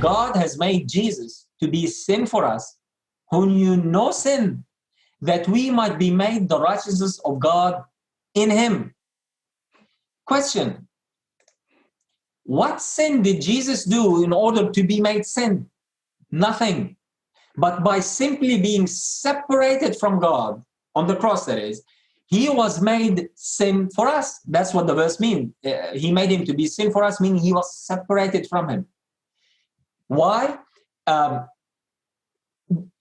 God has made Jesus to be sin for us, who knew no sin, that we might be made the righteousness of God in him. Question: what sin did Jesus do in order to be made sin? Nothing. But by simply being separated from God on the cross, that is, he was made sin for us. That's what the verse means. He made him to be sin for us, meaning he was separated from him. Why?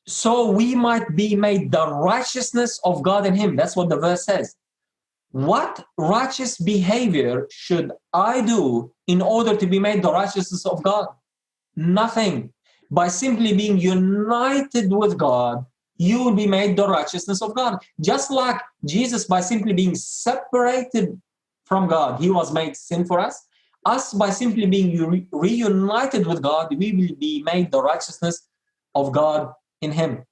So we might be made the righteousness of God in him. That's what the verse says. What righteous behavior should I do in order to be made the righteousness of God? Nothing. By simply being united with God, you will be made the righteousness of God. Just like Jesus, by simply being separated from God, he was made sin for us. Us, by simply being reunited with God, we will be made the righteousness of God in him.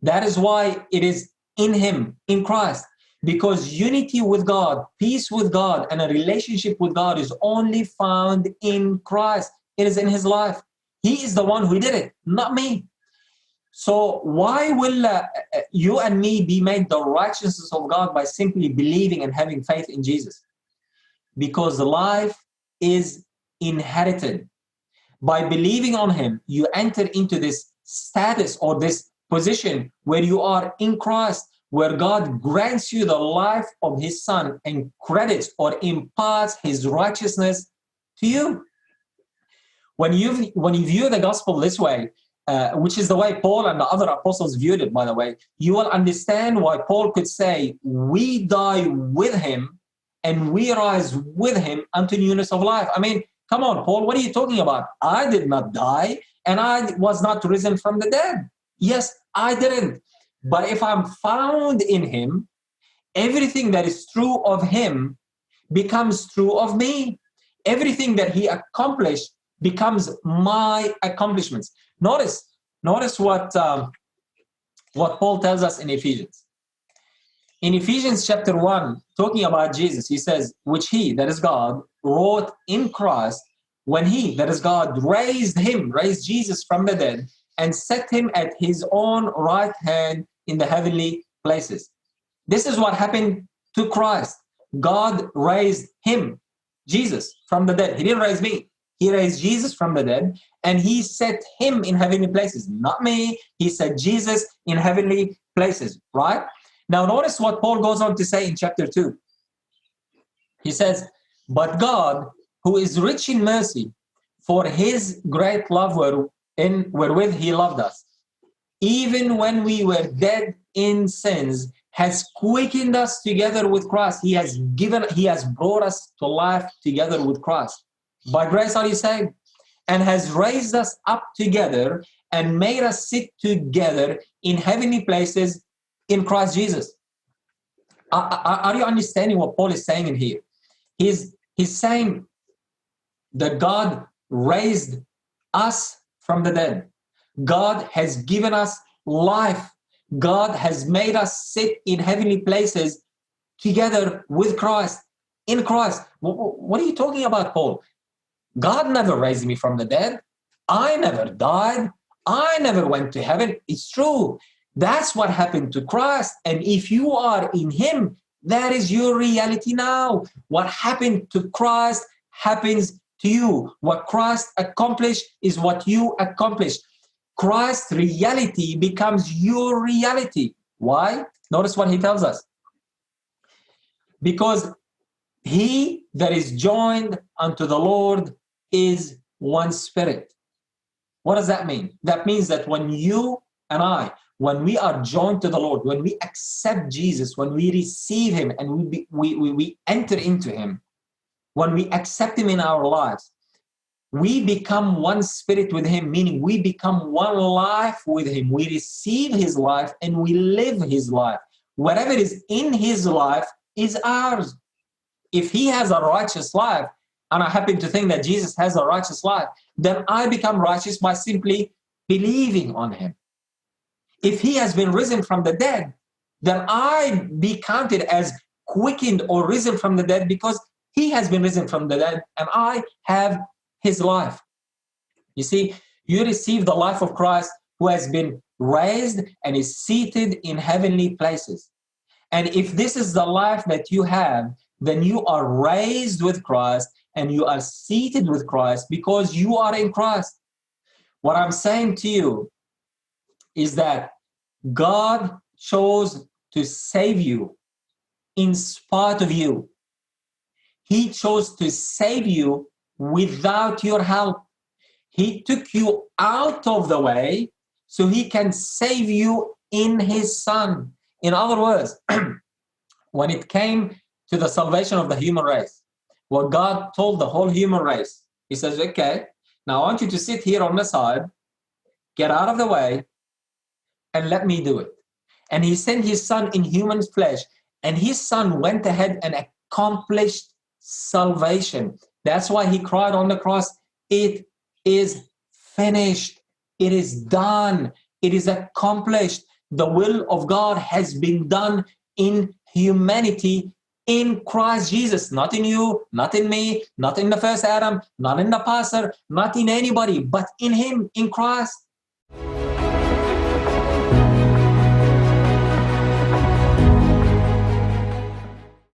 That is why it is in him, in Christ. Because unity with God, peace with God, and a relationship with God is only found in Christ. It is in his life. He is the one who did it, not me. So why will you and me be made the righteousness of God by simply believing and having faith in Jesus? Because life is inherited. By believing on him, you enter into this status or this position where you are in Christ, where God grants you the life of his son and credits or imparts his righteousness to you. When you view the gospel this way, which is the way Paul and the other apostles viewed it, by the way, you will understand why Paul could say, we die with him and we rise with him unto newness of life. I mean, come on, Paul, what are you talking about? I did not die and I was not risen from the dead. Yes, I didn't. But if I'm found in him, everything that is true of him becomes true of me. Everything that he accomplished becomes my accomplishments. Notice what Paul tells us in Ephesians. In Ephesians chapter 1, talking about Jesus, he says, which he, that is God, wrought in Christ when he, that is God, raised Jesus from the dead and set him at his own right hand in the heavenly places. This is what happened to Christ. God raised him, Jesus, from the dead. He didn't raise me. He raised Jesus from the dead, and he set him in heavenly places. Not me. He set Jesus in heavenly places, right? Now notice what Paul goes on to say in chapter 2. He says, but God, who is rich in mercy, for his great love wherewith he loved us, even when we were dead in sins, has quickened us together with Christ. He has brought us to life together with Christ. By grace are you saved, and has raised us up together and made us sit together in heavenly places in Christ Jesus. Are you understanding what Paul is saying in here? He's saying that God raised us from the dead. God has given us life. God has made us sit in heavenly places together with Christ, in Christ. What are you talking about, Paul? God never raised me from the dead. I never died. I never went to heaven. It's true. That's what happened to Christ. And if you are in him, that is your reality now. What happened to Christ happens to you. What Christ accomplished is what you accomplished. Christ's reality becomes your reality. Why? Notice what he tells us. Because he that is joined unto the Lord is one spirit. What does that mean? That means that when you and I, when we are joined to the Lord, when we accept Jesus, when we receive him and we enter into him, when we accept him in our lives, we become one spirit with him, meaning we become one life with him. We receive his life and we live his life. Whatever is in his life is ours. If he has a righteous life, and I happen to think that Jesus has a righteous life, then I become righteous by simply believing on him. If he has been risen from the dead, then I be counted as quickened or risen from the dead because he has been risen from the dead and I have his life. You see, you receive the life of Christ, who has been raised and is seated in heavenly places. And if this is the life that you have, then you are raised with Christ and you are seated with Christ because you are in Christ. What I'm saying to you is that God chose to save you in spite of you. He chose to save you without your help. He took you out of the way so he can save you in his Son. In other words, when it came to the salvation of the human race, what God told the whole human race, he says, okay, now I want you to sit here on the side, get out of the way, and let me do it. And he sent his Son in human flesh, and his Son went ahead and accomplished salvation. That's why he cried on the cross, it is finished. It is done. It is accomplished. The will of God has been done in humanity in Christ Jesus, not in you, not in me, not in the first Adam, not in the pastor, not in anybody, but in him, in Christ.